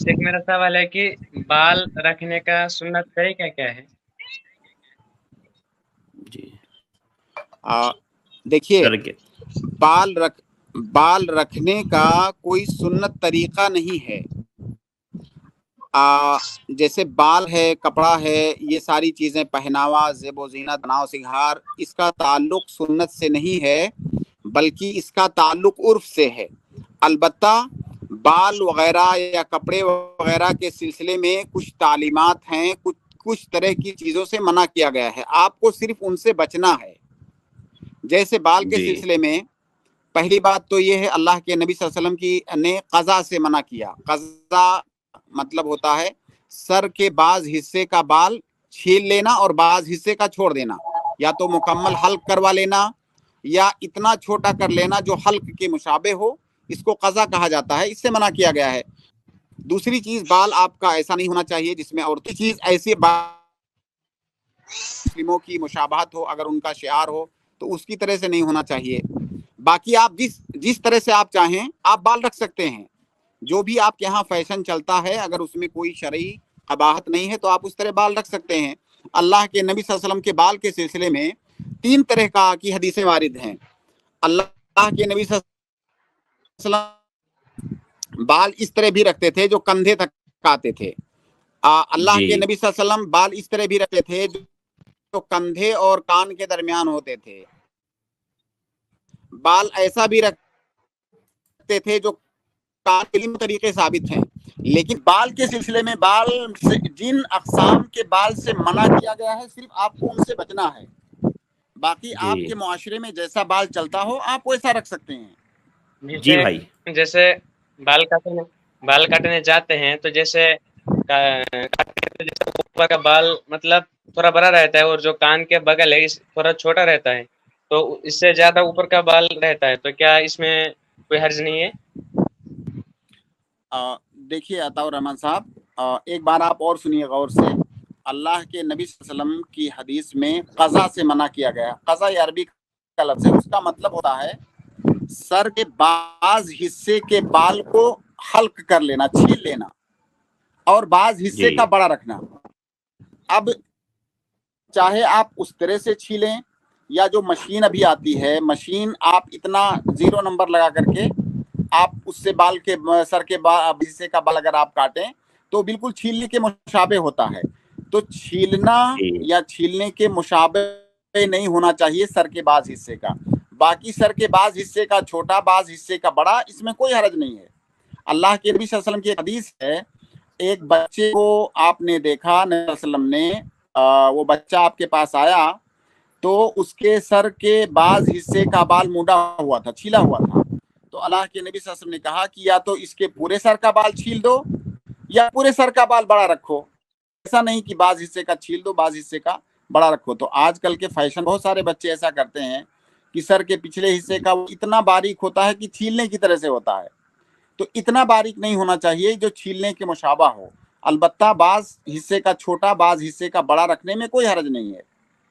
एक मेरा सवाल है कि बाल रखने का सुन्नत तरीका क्या है? जी देखिए, सर के बाल रखने का कोई सुन्नत तरीका नहीं है। जैसे बाल है, कपड़ा है, ये सारी चीजें, पहनावा, ज़ेबो ज़ीनत, बनाव सिंगार, इसका ताल्लुक सुन्नत से नहीं है, बल्कि इसका ताल्लुक उर्फ से है। अलबत्ता बाल वगैरह या कपड़े वगैरह के सिलसिले में कुछ तालीमात हैं, कुछ तरह की चीज़ों से मना किया गया है, आपको सिर्फ उनसे बचना है। जैसे बाल के जी सिलसिले में पहली बात तो ये है, अल्लाह के नबी सल्लल्लाहु अलैहि वसल्लम की ने क़ज़ा से मना किया। क़ज़ा मतलब होता है सर के बाज हिस्से का बाल छील लेना और बाज हिस्से का छोड़ देना, या तो मुकम्मल हल्क करवा लेना या इतना छोटा कर लेना जो हल्क के मुशाबे हो, इसको क़ज़ा कहा जाता है, इससे मना किया गया है। दूसरी चीज, बाल आपका ऐसा नहीं होना चाहिए जिसमें औरती चीज ऐसी मुस्लिमों की मुशाबहत हो, अगर उनका शिआर हो तो उसकी तरह से नहीं होना चाहिए। बाकी आप जिस तरह से आप चाहें आप बाल रख सकते हैं, जो भी आपके यहाँ फैशन चलता है, अगर उसमें कोई शरई कबाहत नहीं है तो आप उस तरह बाल रख सकते हैं। अल्लाह के नबी सल्लल्लाहु अलैहि वसल्लम के बाल के सिलसिले में 3 तरह की हदीसें वारिद हैं। अल्लाह के नबी सल्लल्लाहु अलैहि वसल्लम बाल इस तरह भी रखते थे जो कंधे तक आते थे। अल्लाह जी के नबी सल्लल्लाहु अलैहि वसल्लम बाल इस तरह भी रखते थे जो कंधे और कान के दरमियान होते थे। बाल ऐसा भी रखते थे जो कान के लिए तरीके साबित हैं। लेकिन बाल के सिलसिले में बाल से जिन अक़साम के बाल से मना किया गया है, सिर्फ आपको उनसे बचना है। बाकी जी आपके मुआशरे में जैसा बाल चलता हो आप वैसा रख सकते हैं। जी जैसे भाई जैसे बाल काटने जाते हैं तो जैसे काटते हैं तो जैसे ऊपर का बाल मतलब थोड़ा बड़ा रहता है और जो कान के बगल है इस थोड़ा छोटा रहता है, तो इससे ज्यादा ऊपर का बाल रहता है, तो क्या इसमें कोई हर्ज नहीं है? देखिए अताउर रहमान साहब, एक बार आप और सुनिए गौर से। अल्लाह के नबी सल्लल्लाहु अलैहि वसल्लम की हदीस में क़ज़ा से मना किया गया। क़ज़ा ये अरबी का लफ्ज़ है, उसका मतलब होता है सर के बाज हिस्से के बाल को हल्क कर लेना, छील लेना, और बाज हिस्से जी का बड़ा रखना। अब चाहे आप उस तरह से छीलें या जो मशीन अभी आती है, मशीन आप इतना 0 नंबर लगा करके आप उससे बाल के सर के हिस्से का बाल अगर आप काटें तो बिल्कुल छीलने के मुशाबे होता है। तो छीलना जी या छीलने के मुशाबे नहीं होना चाहिए सर के बाज हिस्से का। बाकी सर के बाज हिस्से का छोटा, बाज हिस्से का बड़ा, इसमें कोई हरज नहीं है। अल्लाह के नबी सल्लल्लाहु अलैहि वसल्लम की हदीस है, एक बच्चे को आपने देखा, नबी सल्लल्लाहु अलैहि वसल्लम ने वो बच्चा आपके पास आया तो उसके सर के बाज हिस्से का बाल मुड़ा हुआ था, छीला हुआ था। तो अल्लाह के नबी सल्लल्लाहु अलैहि वसल्लम ने कहा कि या तो इसके पूरे सर का बाल छील दो या पूरे सर का बाल बड़ा रखो, ऐसा नहीं कि बाज हिस्से का छील दो बाज हिस्से का बड़ा रखो। तो आजकल के फैशन, बहुत सारे बच्चे ऐसा करते हैं कि सर के पिछले हिस्से का वो इतना बारीक होता है कि छीलने की तरह से होता है। तो इतना बारीक नहीं होना चाहिए जो छीलने के मुशाबा हो। अलबत्ता बाज हिस्से का छोटा, बाज हिस्से का बड़ा रखने में कोई हरज नहीं है।